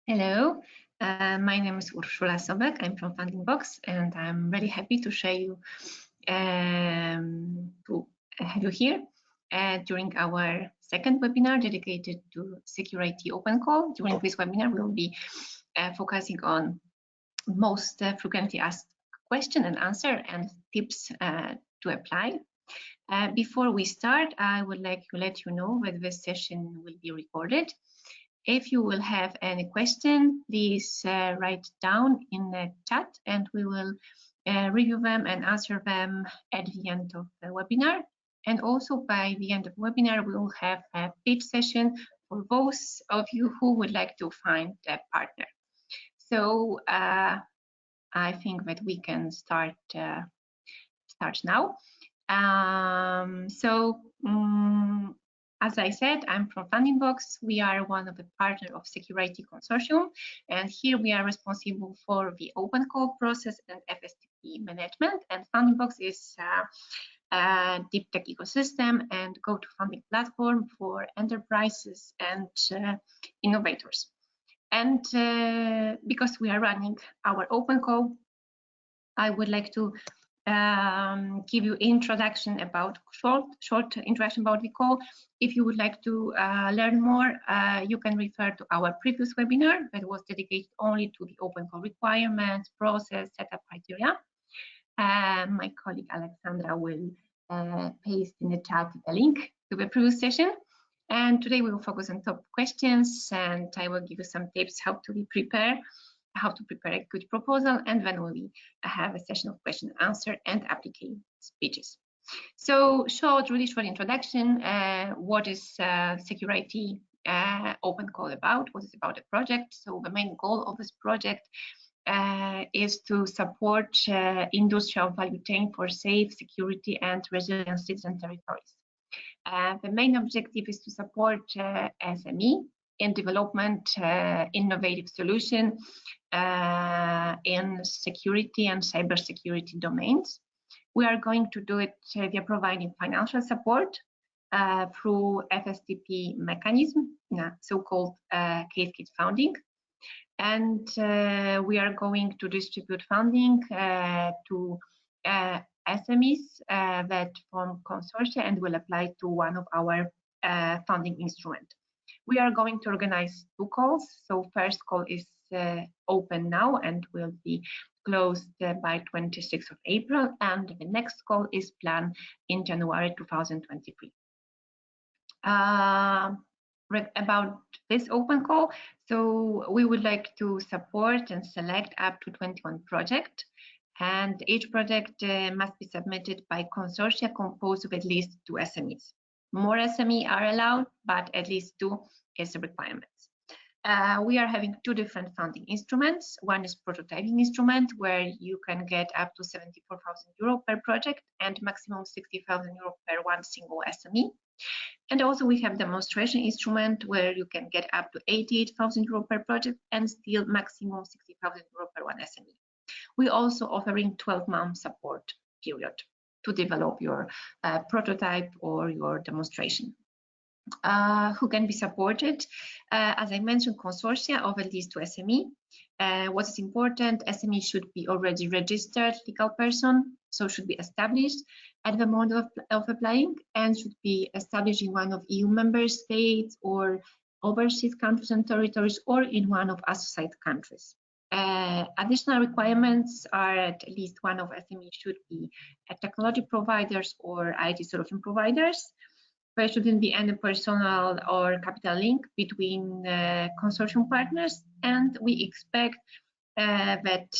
Hello, my name is Urszula Sobek. I'm from Funding Box, and I'm really happy to share you to have you here during our second webinar dedicated to SecurIT Open Call. During this webinar, we will be focusing on most frequently asked question and answer and tips to apply. Before we start, I would like to let you know that this session will be recorded. If you will have any question, please write down in the chat and we will review them and answer them at the end of the webinar. And also by the end of the webinar, we will have a pitch session for those of you who would like to find a partner. So I think that we can start now. As I said, I'm from Funding Box. We are one of the partners of SecurIT Consortium, and here we are responsible for the open call process and FSTP management. And Funding Box is a deep tech ecosystem and go-to funding platform for enterprises and innovators. And because we are running our open call, I would like to give you introduction about short introduction about the call. If you would like to learn more, you can refer to our previous webinar that was dedicated only to the open call requirements, process, setup criteria. My colleague Alexandra will paste in the chat a link to the previous session. And today we will focus on top questions, and I will give you some tips how to prepare a good proposal, and then we have a session of question and answer and application speeches. So really short introduction. What is SecurIT Open Call about? What is about the project? So the main goal of this project is to support industrial value chain for safe, security, and resilient citizen territories. The main objective is to support SME in development innovative solution in security and cybersecurity domains. We are going to do it via providing financial support through FSTP mechanism, so-called case kit funding. And we are going to distribute funding to SMEs that form consortia and will apply to one of our funding instruments. We are going to organize two calls. So first call is open now and will be closed by 26th of April, and the next call is planned in January 2023. About this open call, so we would like to support and select up to 21 projects, and each project must be submitted by consortia composed of at least 2 SMEs. More SME are allowed, but at least 2 is the requirement. We are having 2 different funding instruments. One is prototyping instrument, where you can get up to 74,000 euro per project and maximum 60,000 euro per one single SME. And also we have demonstration instrument, where you can get up to 88,000 euro per project and still maximum 60,000 euro per one SME. We also offering 12-month support period to develop your prototype or your demonstration. Who can be supported? As I mentioned, consortia of at least 2 SME. What is important, SME should be already registered legal person, so should be established at the moment of applying, and should be established in one of EU member states or overseas countries and territories, or in one of associated countries. Additional requirements are at least one of SME should be a technology providers or IT solution providers. There shouldn't be any personal or capital link between consortium partners, and we expect that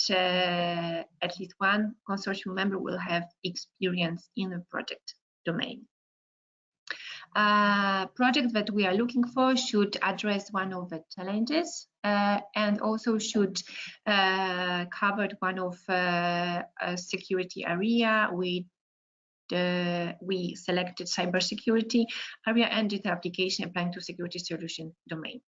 at least one consortium member will have experience in the project domain. Project that we are looking for should address one of the challenges and also should cover one of a security area. We selected cybersecurity area and data application applying to security solution domain.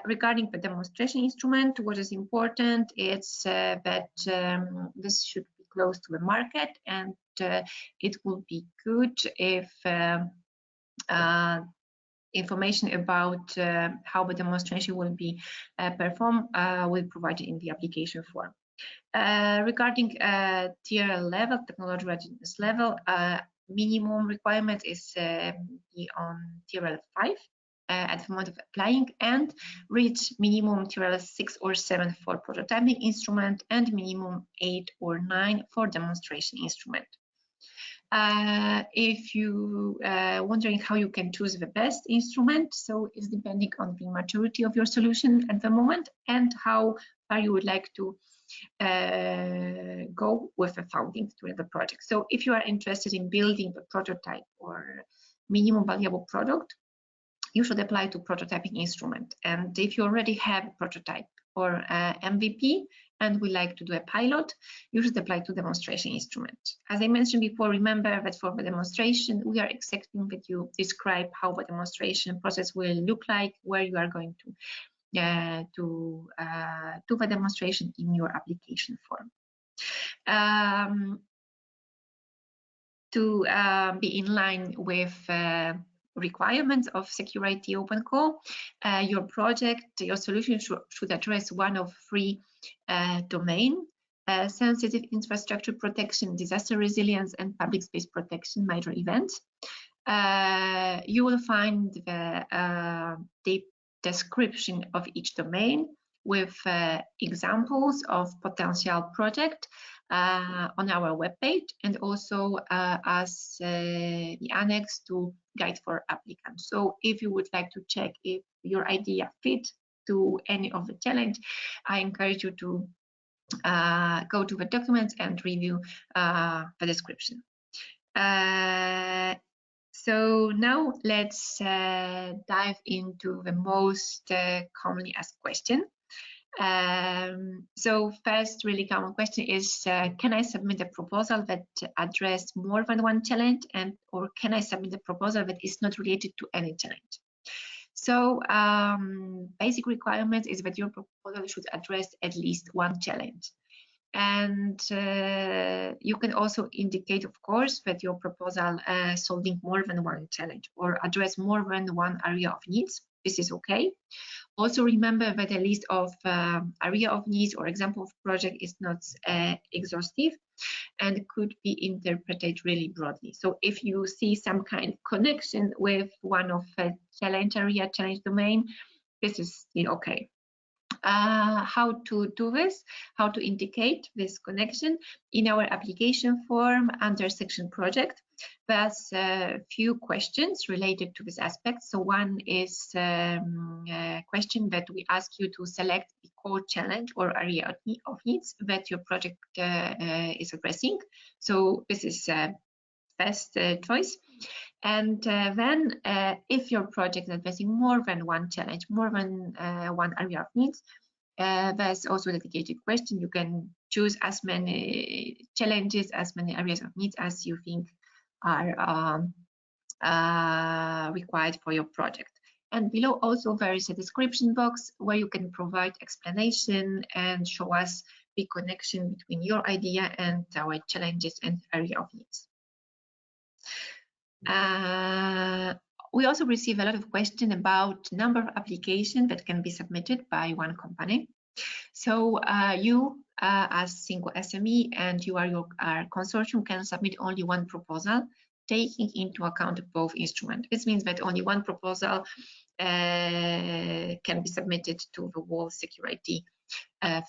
Regarding the demonstration instrument, what is important is that this should be close to the market, and it will be good if information about how the demonstration will be performed will be provided in the application form. Regarding TRL level, technology readiness level, minimum requirement is be on TRL 5 at the moment of applying, and reach minimum TRL 6 or 7 for prototyping instrument and minimum 8 or 9 for demonstration instrument. If you wondering how you can choose the best instrument, so it's depending on the maturity of your solution at the moment and how far you would like to go with the founding during the project. So if you are interested in building the prototype or minimum valuable product, you should apply to prototyping instrument. And if you already have a prototype or MVP and would like to do a pilot, you should apply to demonstration instrument. As I mentioned before, remember that for the demonstration, we are expecting that you describe how the demonstration process will look like, where you are going to do the demonstration in your application form. To be in line with requirements of SecurIT Open Call, your project, your solution should address one of three domains: sensitive infrastructure protection, disaster resilience, and public space protection major events. You will find the deep description of each domain with examples of potential project on our webpage, and also as the annex to guide for applicants. So if you would like to check if your idea fits to any of the challenge, I encourage you to go to the documents and review the description. So now let's dive into the most commonly asked question. So first really common question is, can I submit a proposal that addresses more than one challenge, and or can I submit a proposal that is not related to any challenge? So basic requirement is that your proposal should address at least one challenge. And you can also indicate, of course, that your proposal solving more than one challenge or address more than one area of needs. This is okay. Also remember that a list of area of needs or example of project is not exhaustive and could be interpreted really broadly. So if you see some kind of connection with one of the challenge area, challenge domain, this is still okay. How to do this, how to indicate this connection in our application form under section project. There's a few questions related to this aspect. So one is a question that we ask you to select the core challenge or area of needs that your project is addressing. So this is best choice. And then if your project is addressing more than one challenge, more than one area of needs, there's also a dedicated question. You can choose as many challenges, as many areas of needs as you think are required for your project. And below also there is a description box where you can provide explanation and show us the connection between your idea and our challenges and area of needs. We also receive a lot of questions about number of applications that can be submitted by one company. So you as single SME and you are your consortium can submit only one proposal, taking into account both instruments. This means that only one proposal can be submitted to the whole SecurIT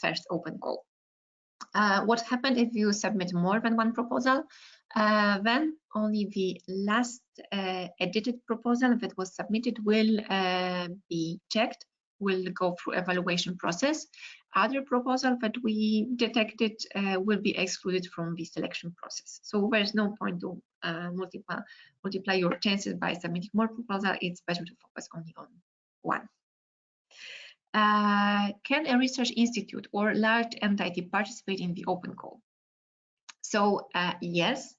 first open call. What happens if you submit more than one proposal? Then only the last edited proposal that was submitted will be checked, will go through evaluation process. Other proposals that we detected will be excluded from the selection process. So there's no point to multiply your chances by submitting more proposals. It's better to focus only on one. Can a research institute or large entity participate in the open call? So yes,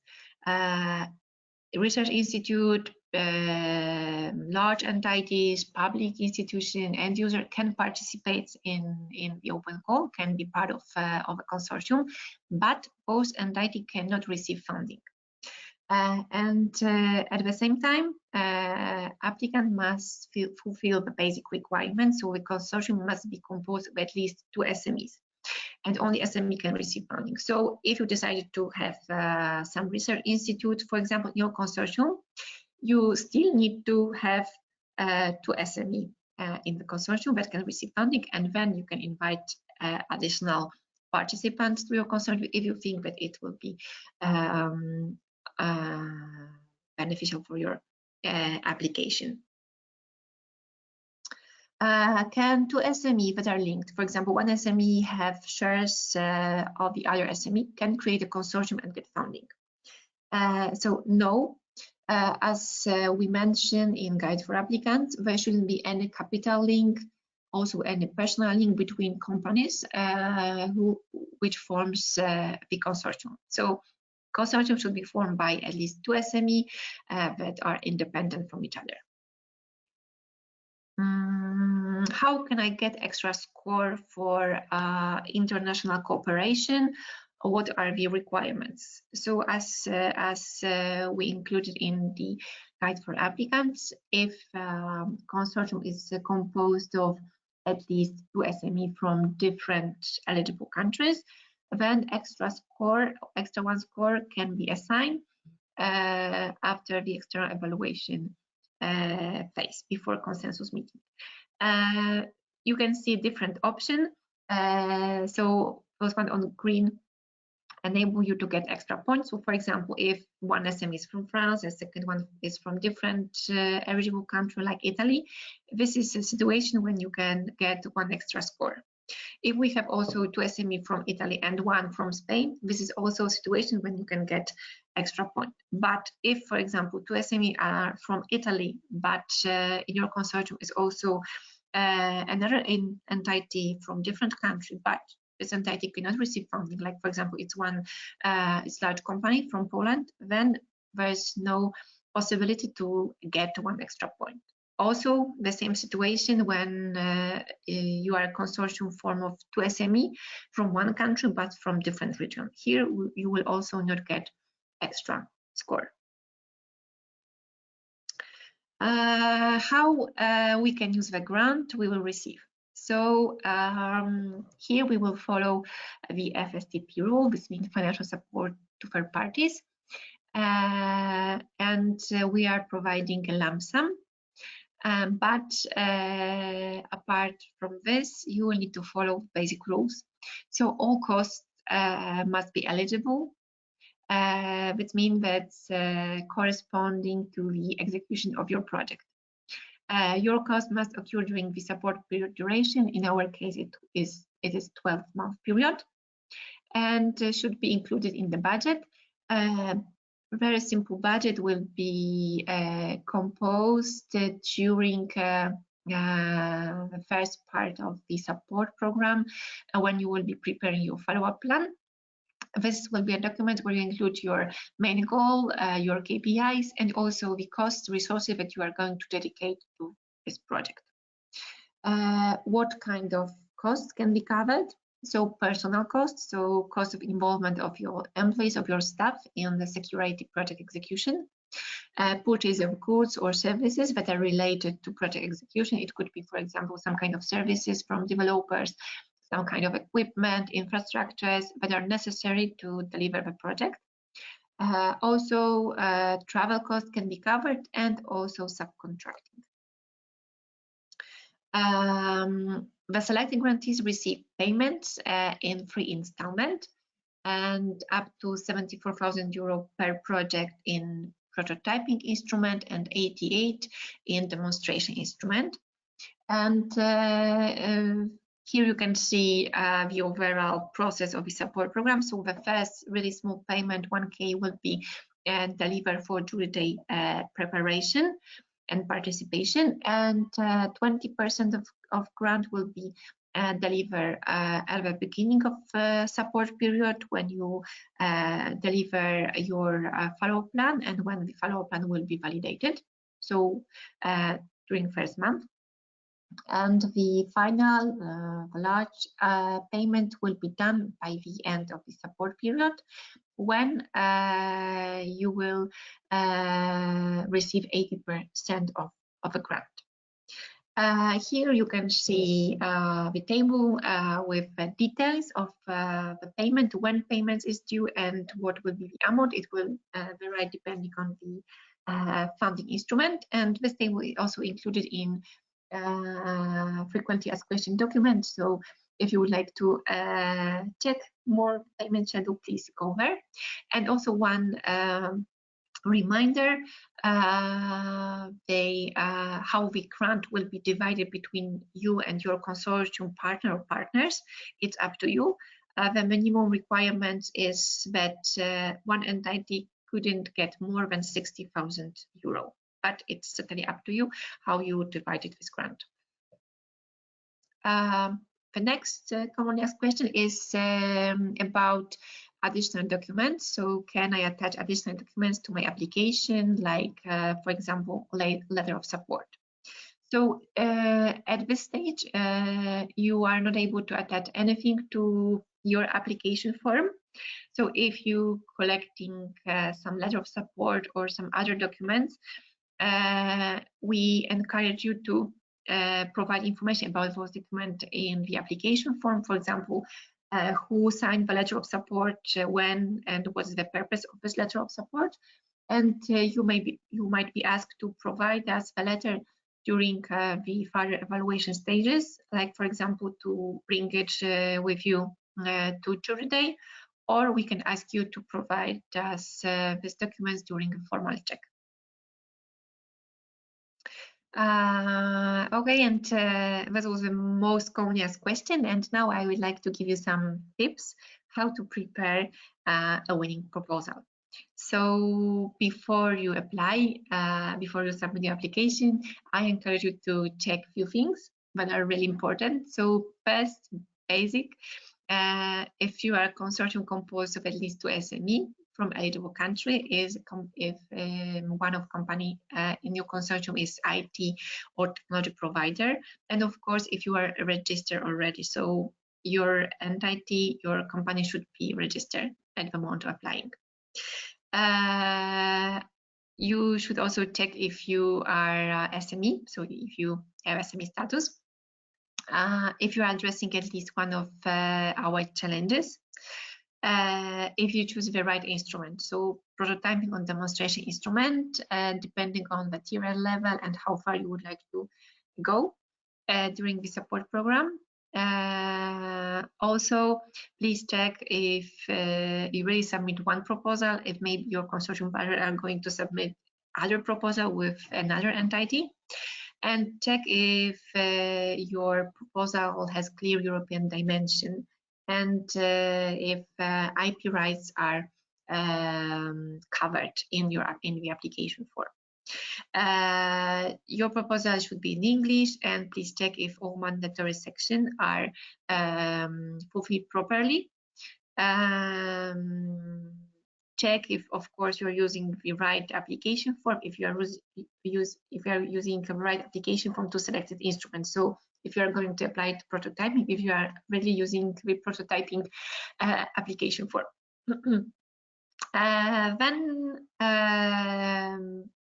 research institute, large entities, public institution, end user can participate in the open call, can be part of a consortium, but both entities cannot receive funding. At the same time, applicant must fulfill the basic requirements. So the consortium must be composed of at least 2 SMEs, and only SME can receive funding. So if you decided to have some research institute, for example, in your consortium, you still need to have 2 SME in the consortium that can receive funding, and then you can invite additional participants to your consortium if you think that it will be beneficial for your application. Can 2 SME that are linked, for example, one SME have shares of the other SME, can create a consortium and get funding? So no, as we mentioned in Guide for Applicants, there shouldn't be any capital link, also any personal link between companies which forms the consortium. So consortium should be formed by at least 2 SME that are independent from each other. How can I get extra score for international cooperation? What are the requirements? So as we included in the Guide for Applicants, if consortium is composed of at least 2 SME from different eligible countries, then extra 1 score can be assigned after the external evaluation phase before consensus meeting. You can see different options. So first one on green enable you to get extra points. So for example, if one SME is from France, the second one is from different eligible country like Italy, this is a situation when you can get 1 extra score. If we have also 2 SME from Italy and 1 from Spain, this is also a situation when you can get extra point. But if, for example, 2 SME are from Italy, but in your consortium is also another entity from different country, but this entity cannot receive funding, like for example, it's it's large company from Poland, then there's no possibility to get 1 extra point. Also, the same situation when you are a consortium form of 2 SME from one country, but from different region. Here, you will also not get extra score. How we can use the grant we will receive. So here we will follow the FSTP rule. This means financial support to third parties. And we are providing a lump sum. But apart from this, you will need to follow basic rules. So all costs must be eligible, which means that corresponding to the execution of your project. Your cost must occur during the support period duration. In our case, it is 12-month period, and should be included in the budget. Very simple budget will be composed during the first part of the support program when you will be preparing your follow-up plan. This will be a document where you include your main goal, your KPIs, and also the cost resources that you are going to dedicate to this project. What kind of costs can be covered? So personal costs, so cost of involvement of your employees, of your staff in the SecurIT project execution. Purchase of goods or services that are related to project execution. It could be, for example, some kind of services from developers, some kind of equipment, infrastructures that are necessary to deliver the project. Also, travel costs can be covered, and also subcontracting. The selected grantees receive payments in 3 installments and up to 74,000 euro per project in prototyping instrument and 88 in demonstration instrument. And here you can see the overall process of the support program. So the first really small payment, 1K, will be delivered for jury day preparation and participation, and 20% of grant will be delivered at the beginning of support period when you deliver your follow-up plan and when the follow-up plan will be validated. So during first month. And the final large payment will be done by the end of the support period, when you will receive 80% of a grant. Here you can see the table with details of the payment, when payment is due, and what will be the amount. It will vary depending on the funding instrument, and this table is also included in frequently asked question document. So if you would like to check more payment schedule, please go there. And also one reminder, how the grant will be divided between you and your consortium partner or partners. It's up to you. The minimum requirement is that one entity couldn't get more than 60,000 euro, but it's certainly up to you how you divided this grant. The next commonly asked question is about additional documents. So can I attach additional documents to my application, like, for example, letter of support? So at this stage, you are not able to attach anything to your application form. So if you collecting some letter of support or some other documents, we encourage you to provide information about those documents in the application form. For example, who signed the letter of support, when, and what is the purpose of this letter of support. And you might be asked to provide us the letter during the further evaluation stages, like, for example, to bring it with you to jury day, or we can ask you to provide us these documents during a formal check. Okay, and that was the most commonly asked question, and now I would like to give you some tips how to prepare a winning proposal. So before you apply, before you submit your application, I encourage you to check a few things that are really important. So first, basic, if you are a consortium composed of at least 2 SME from eligible country, is if one of company in your consortium is IT or technology provider, and of course if you are registered already, so your entity, your company should be registered at the moment of applying. You should also check if you are SME, so if you have SME status, if you are addressing at least one of our challenges, if you choose the right instrument, so prototyping on demonstration instrument, depending on material level and how far you would like to go during the support program. Also, please check if you really submit one proposal, if maybe your consortium partner are going to submit other proposal with another entity, and check if your proposal has clear European dimension, and if IP rights are covered in the application form. Your proposal should be in English, and please check if all mandatory sections are fulfilled properly. Check if, of course, you're using the right application form, if you are using the right application form to selected instruments. So if you are going to apply to prototyping, if you are really using the prototyping application form. Then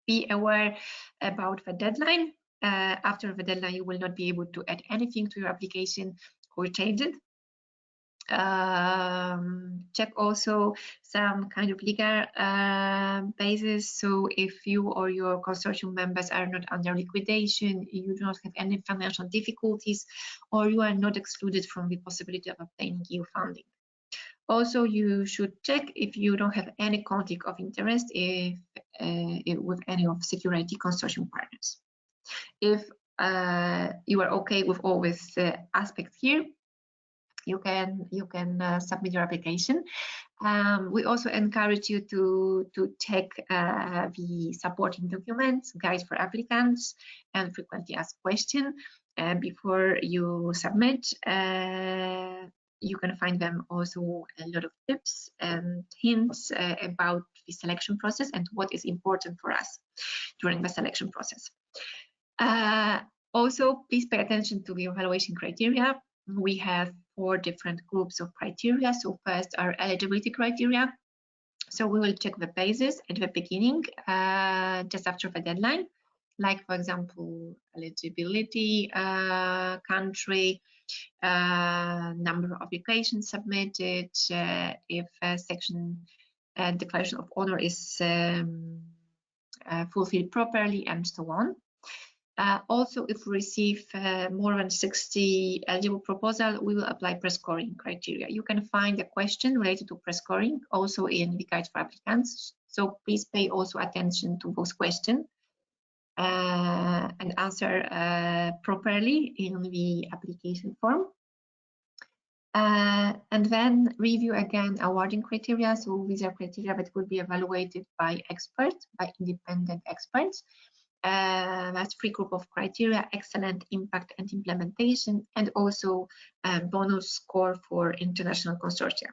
be aware about the deadline. After the deadline, you will not be able to add anything to your application or change it. Check also some kind of legal basis. So if you or your consortium members are not under liquidation, you do not have any financial difficulties, or you are not excluded from the possibility of obtaining EU funding. Also, you should check if you don't have any conflict of interest with any of SecurIT consortium partners. If you are okay with all these aspects here, you can submit your application. We also encourage you to check the supporting documents, guides for applicants, and frequently asked questions before you submit. You can find them also a lot of tips and hints about the selection process and what is important for us during the selection process. Also, please pay attention to the evaluation criteria. We have 4 different groups of criteria. So first are eligibility criteria. So we will check the basis at the beginning, just after the deadline, like for example, eligibility, country, number of applications submitted, if a section declaration of honor is fulfilled properly, and so on. Also, if we receive more than 60 eligible proposals, we will apply pre-scoring criteria. You can find a question related to pre-scoring also in the guide for applicants. So please pay also attention to those questions and answer properly in the application form. And then review again awarding criteria. So these are criteria that will be evaluated by experts, by independent experts. That's 3 group of criteria: excellent, impact, and implementation, and also bonus score for international consortia.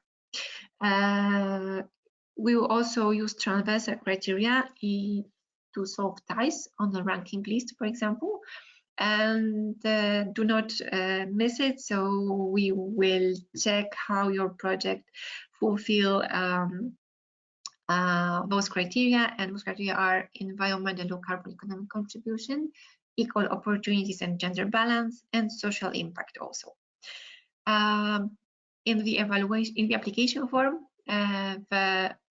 We will also use transversal criteria to solve ties on the ranking list, for example, and do not miss it. So we will check how your project fulfill those criteria, and those criteria are environment and low carbon economic contribution, equal opportunities and gender balance, and social impact also. In the evaluation, in the application form,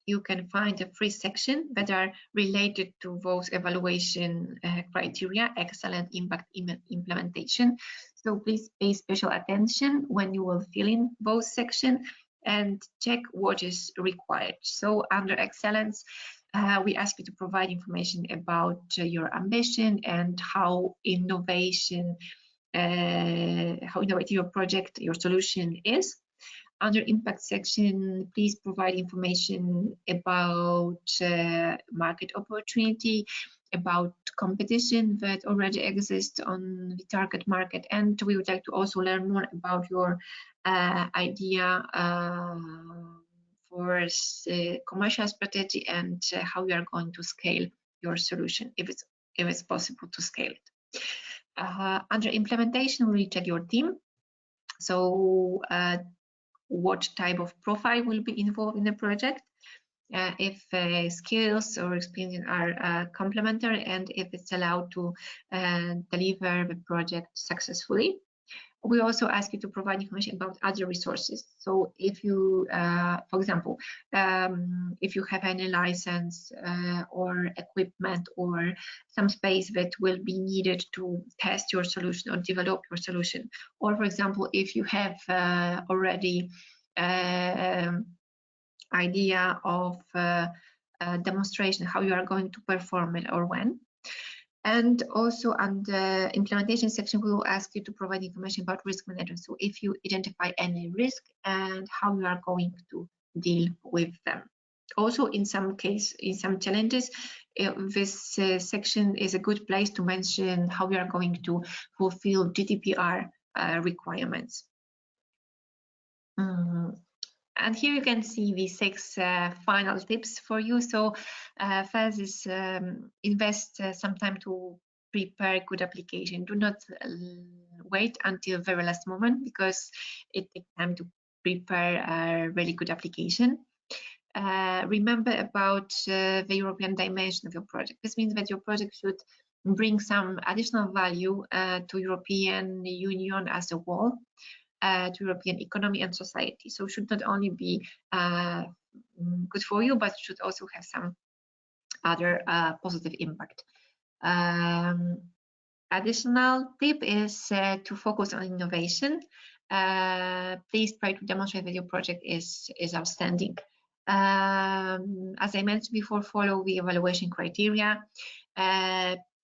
you can find the 3 sections that are related to those evaluation criteria: excellent, impact, implementation. So please pay special attention when you will fill in those sections and check what is required. So under excellence, we ask you to provide information about your ambition and how innovative your project, your solution is. Under impact section, please provide information about market opportunity, about competition that already exists on the target market, and we would like to also learn more about your idea for commercial strategy and how you are going to scale your solution, if it's possible to scale it. Under implementation, we check your team. So what type of profile will be involved in the project, if skills or experience are complementary, and if it's allowed to deliver the project successfully. We also ask you to provide information about other resources. So if you, for example, if you have any license or equipment or some space that will be needed to test your solution or develop your solution, or for example, if you have already idea of demonstration, how you are going to perform it or when. And also on the implementation section, we will ask you to provide information about risk management. So if you identify any risk and how you are going to deal with them. Also, in some challenges, this section is a good place to mention how we are going to fulfill GDPR requirements. And here you can see the 6 final tips for you. So first is invest some time to prepare good application. Do not wait until the very last moment, because it takes time to prepare a really good application. Remember about the European dimension of your project. This means that your project should bring some additional value to European Union as a whole, to European economy and society. So it should not only be good for you, but should also have some other positive impact. Additional tip is to focus on innovation. Please try to demonstrate that your project is outstanding. As I mentioned before, follow the evaluation criteria.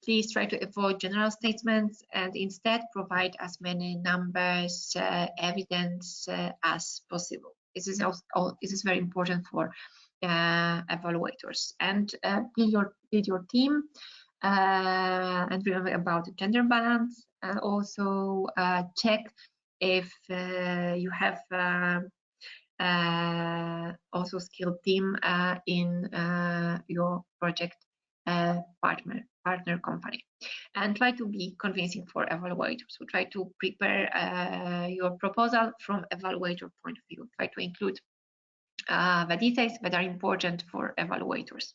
Please try to avoid general statements and instead provide as many numbers, evidence as possible. This is very important for evaluators. And build your team, and remember about the gender balance, and also check if you have also skilled team in your project partner company, and try to be convincing for evaluators. So try to prepare your proposal from evaluator point of view. Try to include the details that are important for evaluators.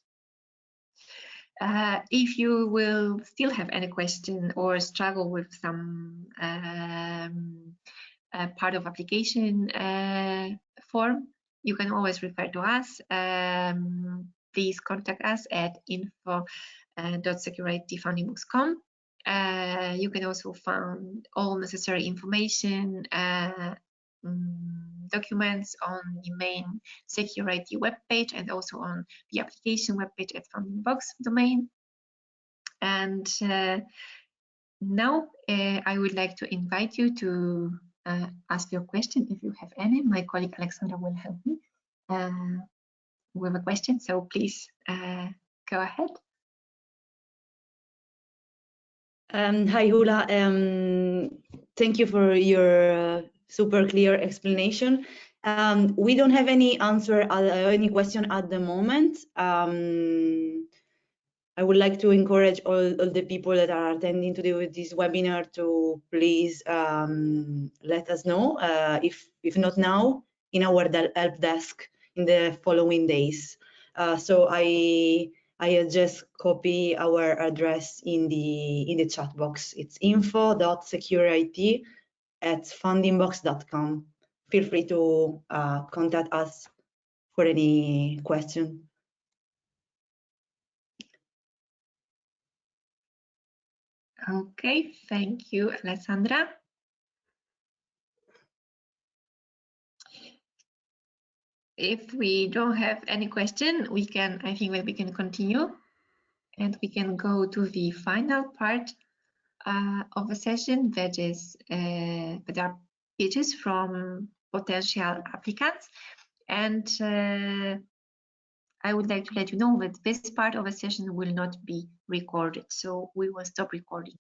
If you will still have any question or struggle with some part of application form, you can always refer to us. Please contact us at info.securitfundingbox.com. You can also find all necessary information, documents on the main SecurIT webpage and also on the application webpage at FundingBox domain. And now I would like to invite you to ask your question if you have any. My colleague Alexandra will help me with a question, so please go ahead. Hi, Hula. Thank you for your super clear explanation. We don't have any answer, any question at the moment. I would like to encourage all the people that are attending today this webinar to please let us know, if not now, in our help desk in the following days. So I just copy our address in the chat box. It's info.securit@fundingbox.com. Feel free to contact us for any question. Okay, thank you, Alessandra. If we don't have any question, I think that we can continue and we can go to the final part of the session, that are pitches from potential applicants. And I would like to let you know that this part of the session will not be recorded, so we will stop recording